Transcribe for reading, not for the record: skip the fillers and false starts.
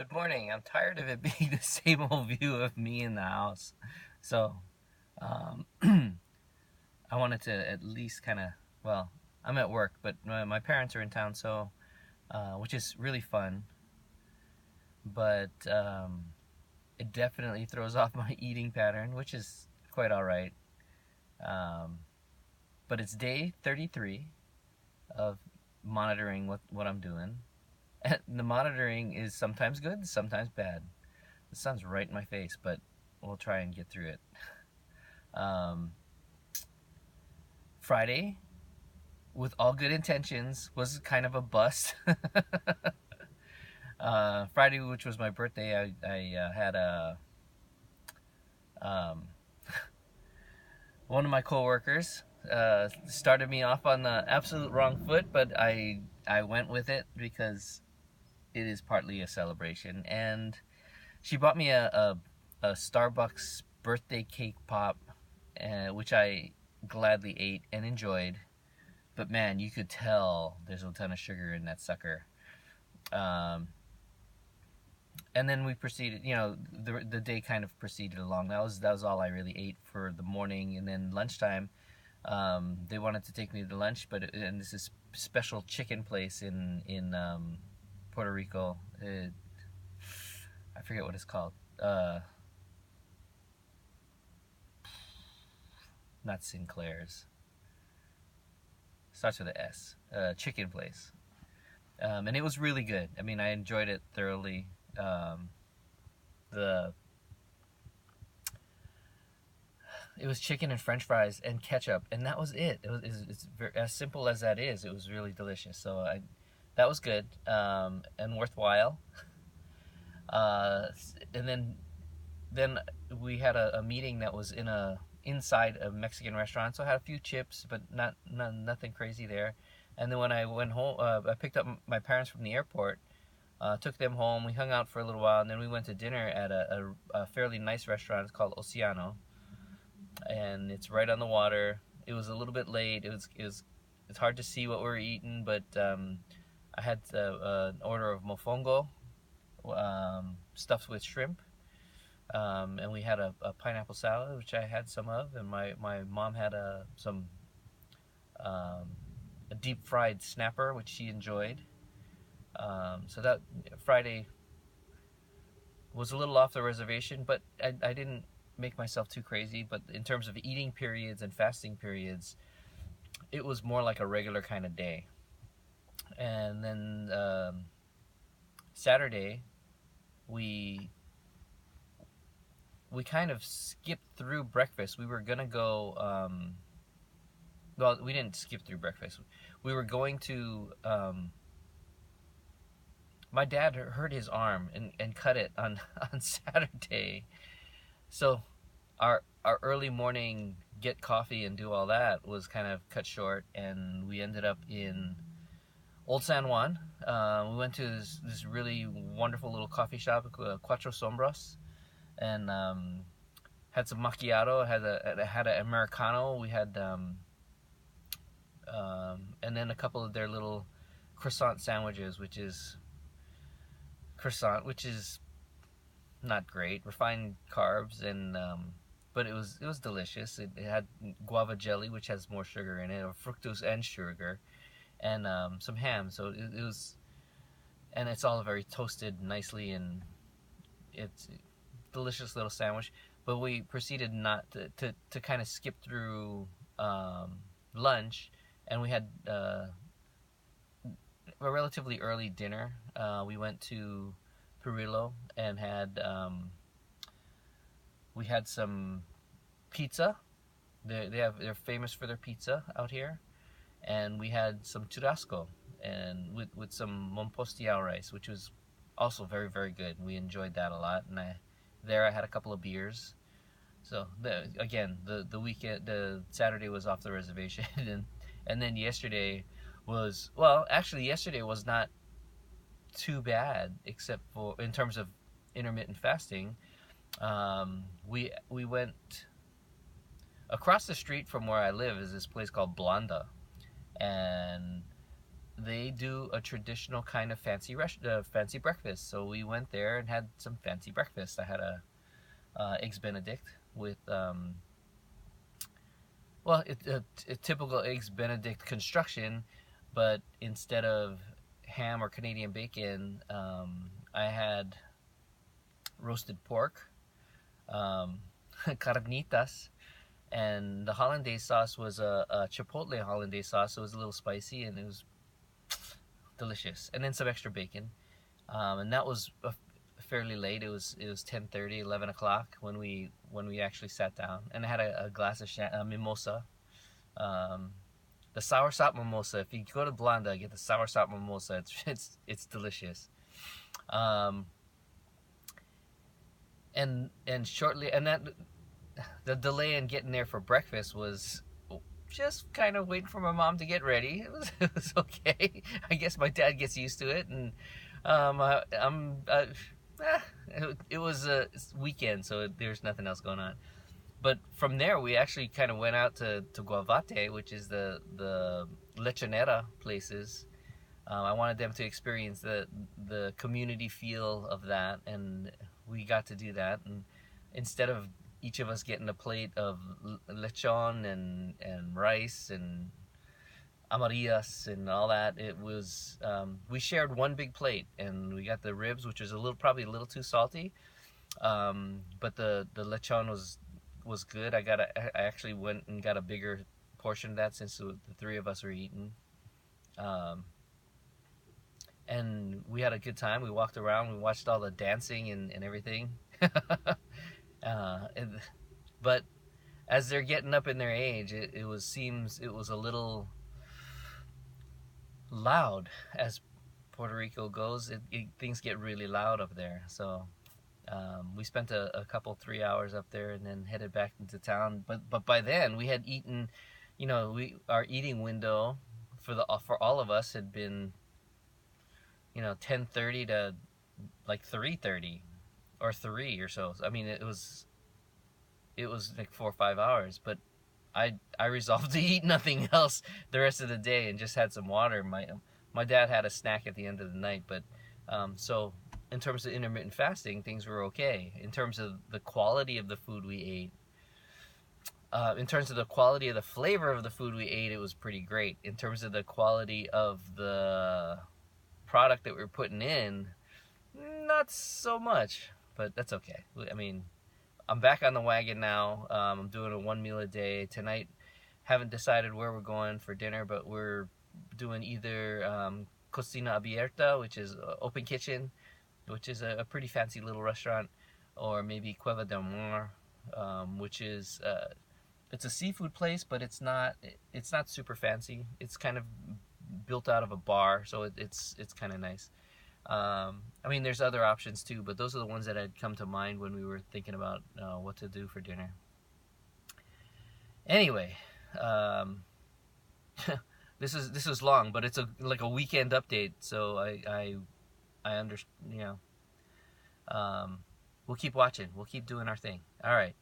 Good morning. I'm tired of it being the same old view of me in the house. So, um, I wanted to at least kind of, well, I'm at work, but my parents are in town, so, which is really fun, but it definitely throws off my eating pattern, which is quite all right. Um, but it's day 33 of monitoring what I'm doing. And the monitoring is sometimes good, sometimes bad. The sun's right in my face, but we'll try and get through it. Um, Friday, with all good intentions, was kind of a bust. Friday, which was my birthday, I had um, one of my coworkers started me off on the absolute wrong foot, but I went with it because it is partly a celebration. And she bought me a Starbucks birthday cake pop, which I gladly ate and enjoyed. But man, you could tell there's a ton of sugar in that sucker. Um, and then we proceeded. The day kind of proceeded along. That was all I really ate for the morning, and then lunchtime. They wanted to take me to lunch, and this is special chicken place in Puerto Rico. I forget what it's called. Not Sinclair's. Starts with a S. Chicken place. And it was really good. I mean, I enjoyed it thoroughly. The It was chicken and French fries and ketchup, and that was it. It's very, as simple as that is. It was really delicious. That was good and worthwhile. Uh, and then we had a meeting that was inside a Mexican restaurant, so I had a few chips, but nothing crazy there. And then when I went home, I picked up my parents from the airport, took them home. We hung out for a little while, and then we went to dinner at a fairly nice restaurant. It's called Oceano, and it's right on the water. It was a little bit late. It's hard to see what we were eating, but I had an order of mofongo, stuffed with shrimp, and we had a pineapple salad, which I had some of, and my mom had a deep fried snapper, which she enjoyed. So that Friday was a little off the reservation, but I didn't make myself too crazy. But in terms of eating periods and fasting periods, it was more like a regular kind of day. And then Saturday, we we kind of skipped through breakfast. We were gonna go. Well, we didn't skip through breakfast. We were going to. My dad hurt his arm and cut it on on Saturday, so our early morning get coffee and do all that was kind of cut short, and we ended up in Old San Juan. We went to this really wonderful little coffee shop, Cuatro Sombras, and had some macchiato. Had an americano. We had and then a couple of their little croissant sandwiches, which is not great, refined carbs, and but it was delicious. It had guava jelly, which has more sugar in it, or fructose and sugar, and some ham. So it was, and it's all very toasted nicely, and it's a delicious little sandwich. But we proceeded not to kind of skip through lunch, and we had a relatively early dinner. We went to Perillo and we had some pizza. They're famous for their pizza out here, and we had some churrasco and with some monpostiao rice, which was also very very good. We enjoyed that a lot, and I had a couple of beers. So again, the Saturday was off the reservation, and then yesterday was, well, actually yesterday was not too bad, except for in terms of intermittent fasting. We went across the street from where I live is this place called Blonda, and they do a traditional kind of fancy breakfast. So we went there and had some fancy breakfast. I had a eggs Benedict with well, a typical eggs Benedict construction, but instead of ham or Canadian bacon, I had roasted pork, um, carnitas, and the hollandaise sauce was a chipotle hollandaise sauce. So it was a little spicy and it was delicious. And then some extra bacon, and that was fairly late. It was 10:30, 11 o'clock when we actually sat down, and I had a glass of mimosa. Um, the soursop mimosa. If you go to Blanda, get the soursop mimosa. It's delicious. Um, and shortly, and that the delay in getting there for breakfast was just kind of waiting for my mom to get ready. It was okay. I guess my dad gets used to it, and it was a weekend, so there's nothing else going on. But from there, we actually kind of went out to Guavate, which is the lechonera places. I wanted them to experience the community feel of that, and we got to do that. And instead of each of us getting a plate of lechon and rice and amarillas and all that, it was we shared one big plate, and we got the ribs, which was probably a little too salty, but the lechon was good. I actually went and got a bigger portion of that since the three of us were eating. Um, and we had a good time. We walked around, we watched all the dancing and everything. And, but as they're getting up in their age, it was a little loud. As Puerto Rico goes, things get really loud up there. So we spent a couple 3 hours up there and then headed back into town. But by then we had eaten, our eating window for all of us had been 10:30 to like 3:30 or 3 or so. I mean, it was like 4 or 5 hours, but I resolved to eat nothing else the rest of the day and just had some water. My dad had a snack at the end of the night, but so in terms of intermittent fasting, things were okay. In terms of the quality of the food we ate, in terms of the quality of the flavor of the food we ate, it was pretty great. In terms of the quality of the product that we were putting in, not so much, but that's okay. I mean, I'm back on the wagon now. I'm doing a 1 meal a day. Tonight, haven't decided where we're going for dinner, but we're doing either Cocina Abierta, which is open kitchen, which is a pretty fancy little restaurant, or maybe Cueva del Mar, which is it's a seafood place, but it's not super fancy. It's kind of built out of a bar, so it's kind of nice. I mean, there's other options too, but those are the ones that had come to mind when we were thinking about what to do for dinner. Anyway, this is long, but it's like a weekend update, so I understand. We'll keep watching. We'll keep doing our thing. All right.